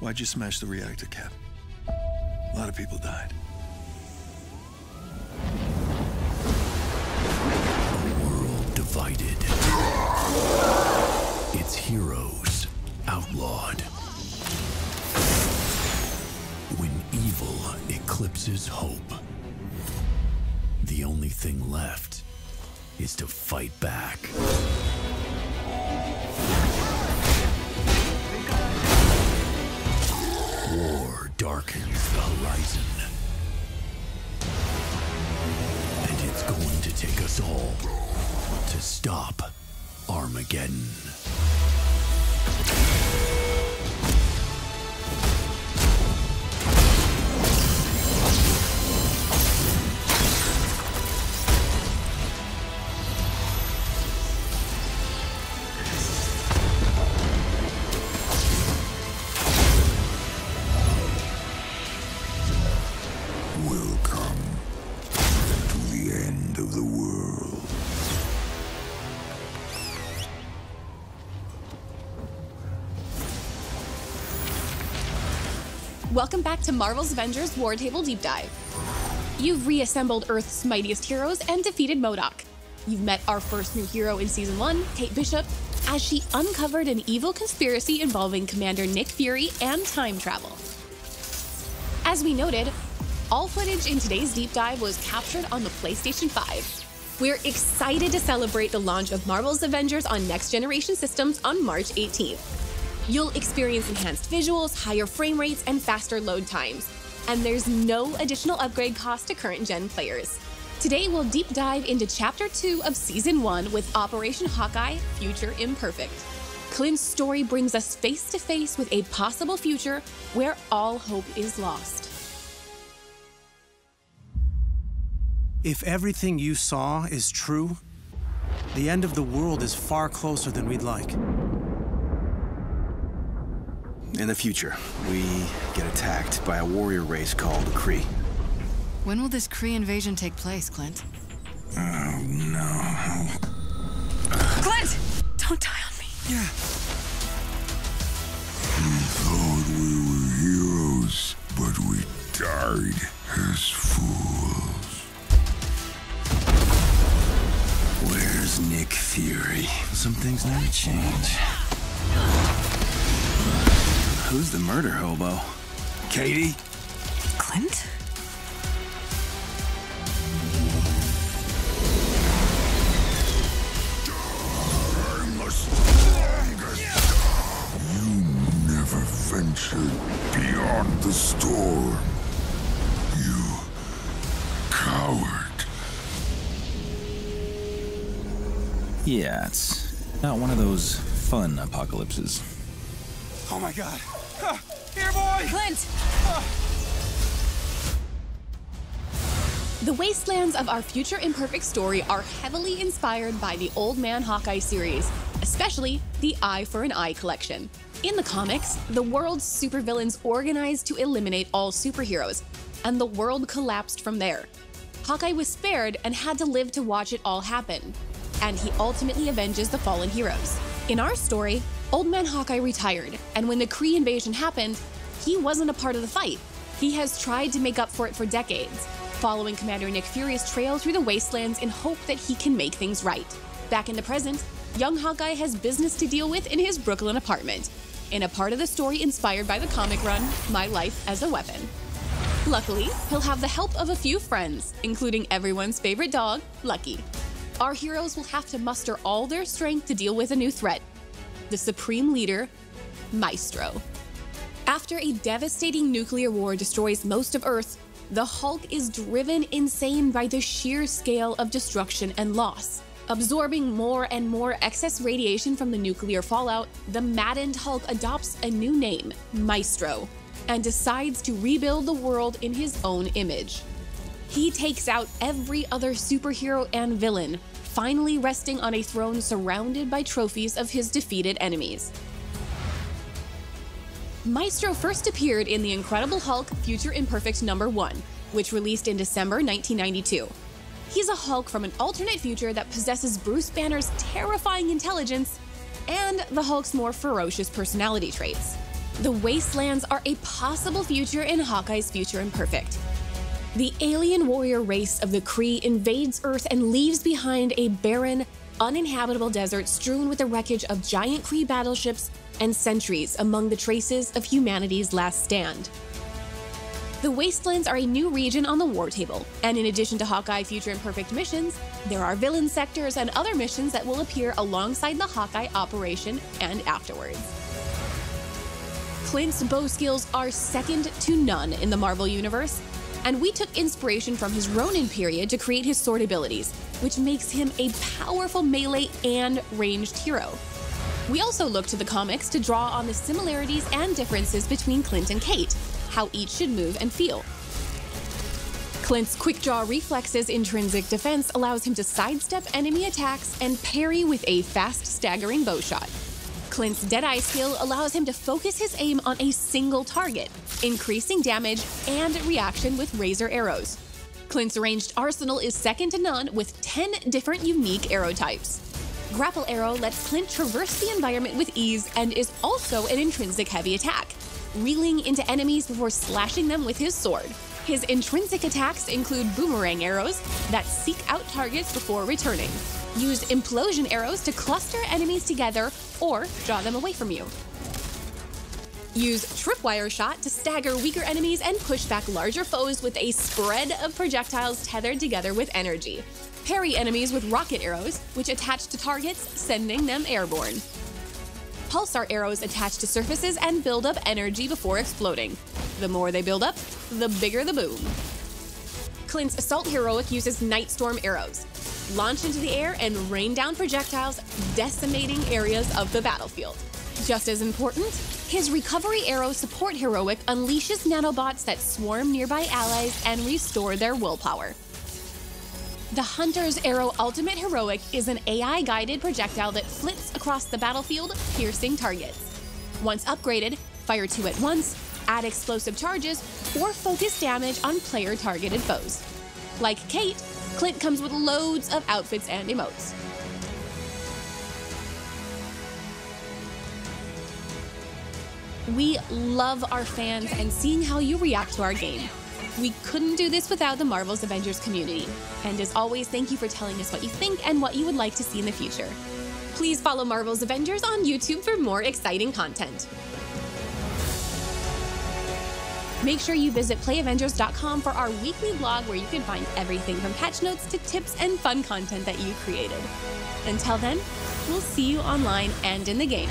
Why'd you smash the reactor cap? A lot of people died. A world divided. Its heroes outlawed. When evil eclipses hope, the only thing left is to fight back. War darkens the horizon. And it's going to take us all to stop Armageddon. Welcome back to Marvel's Avengers War Table Deep Dive. You've reassembled Earth's mightiest heroes and defeated MODOK. You've met our first new hero in Season 1, Kate Bishop, as she uncovered an evil conspiracy involving Commander Nick Fury and time travel. As we noted, all footage in today's deep dive was captured on the PlayStation 5. We're excited to celebrate the launch of Marvel's Avengers on next-generation systems on March 18th. You'll experience enhanced visuals, higher frame rates, and faster load times. And there's no additional upgrade cost to current-gen players. Today, we'll deep dive into Chapter 2 of Season 1 with Operation Hawkeye, Future Imperfect. Clint's story brings us face-to-face with a possible future where all hope is lost. If everything you saw is true, the end of the world is far closer than we'd like. In the future, we get attacked by a warrior race called the Kree. When will this Kree invasion take place, Clint? Oh, no. Clint! Don't die on me. Yeah. We thought we were heroes, but we died as fools. Where's Nick Fury? Some things never change. Who's the murder hobo? Katie? Clint? I'm the strongest. You never ventured beyond the storm. You coward. Yeah, it's not one of those fun apocalypses. Oh my God. Here, boy! Clint! The wastelands of our Future Imperfect story are heavily inspired by the Old Man Hawkeye series, especially the Eye for an Eye collection. In the comics, the world's supervillains organized to eliminate all superheroes, and the world collapsed from there. Hawkeye was spared and had to live to watch it all happen, and he ultimately avenges the fallen heroes. In our story, Old Man Hawkeye retired, and when the Kree invasion happened, he wasn't a part of the fight. He has tried to make up for it for decades, following Commander Nick Fury's trail through the wastelands in hope that he can make things right. Back in the present, young Hawkeye has business to deal with in his Brooklyn apartment, in a part of the story inspired by the comic run, My Life as a Weapon. Luckily, he'll have the help of a few friends, including everyone's favorite dog, Lucky. Our heroes will have to muster all their strength to deal with a new threat, the Supreme Leader, Maestro. After a devastating nuclear war destroys most of Earth, the Hulk is driven insane by the sheer scale of destruction and loss. Absorbing more and more excess radiation from the nuclear fallout, the maddened Hulk adopts a new name, Maestro, and decides to rebuild the world in his own image. He takes out every other superhero and villain, finally resting on a throne surrounded by trophies of his defeated enemies. Maestro first appeared in The Incredible Hulk Future Imperfect #1, which released in December 1992. He's a Hulk from an alternate future that possesses Bruce Banner's terrifying intelligence and the Hulk's more ferocious personality traits. The Wastelands are a possible future in Hawkeye's future Imperfect. The alien warrior race of the Kree invades Earth and leaves behind a barren, uninhabitable desert strewn with the wreckage of giant Kree battleships and sentries among the traces of humanity's last stand. The Wastelands are a new region on the war table, and in addition to Hawkeye Future Imperfect missions, there are villain sectors and other missions that will appear alongside the Hawkeye operation and afterwards. Clint's bow skills are second to none in the Marvel Universe, and we took inspiration from his Ronin period to create his sword abilities, which makes him a powerful melee and ranged hero. We also looked to the comics to draw on the similarities and differences between Clint and Kate, how each should move and feel. Clint's QUICKDRAW reflexes intrinsic defense allows him to sidestep enemy attacks and parry with a fast, staggering bow shot. Clint's Deadeye skill allows him to focus his aim on a single target, increasing damage and reaction with razor arrows. Clint's ranged arsenal is second to none with 10 different unique arrow types. Grapple arrow lets Clint traverse the environment with ease and is also an intrinsic heavy attack, reeling into enemies before slashing them with his sword. His intrinsic attacks include boomerang arrows that seek out targets before returning. Use implosion arrows to cluster enemies together or draw them away from you. Use tripwire shot to stagger weaker enemies and push back larger foes with a spread of projectiles tethered together with energy. Parry enemies with rocket arrows, which attach to targets, sending them airborne. Pulsar arrows attach to surfaces and build up energy before exploding. The more they build up, the bigger the boom. Clint's Assault Heroic uses NIGHTSTORM arrows. Launch into the air and rain down projectiles, decimating areas of the battlefield. Just as important, his Recovery Arrow Support Heroic unleashes nanobots that swarm nearby allies and restore their willpower. The Hunter's Arrow Ultimate Heroic is an AI-guided projectile that flits across the battlefield, piercing targets. Once upgraded, fire 2 at once, add explosive charges, or focus damage on player-targeted foes. Like Kate, Clint comes with loads of outfits and emotes. We love our fans and seeing how you react to our game. We couldn't do this without the Marvel's Avengers community. And as always, thank you for telling us what you think and what you would like to see in the future. Please follow Marvel's Avengers on YouTube for more exciting content. Make sure you visit playavengers.com for our weekly blog where you can find everything from patch notes to tips and fun content that you created. Until then, we'll see you online and in the game.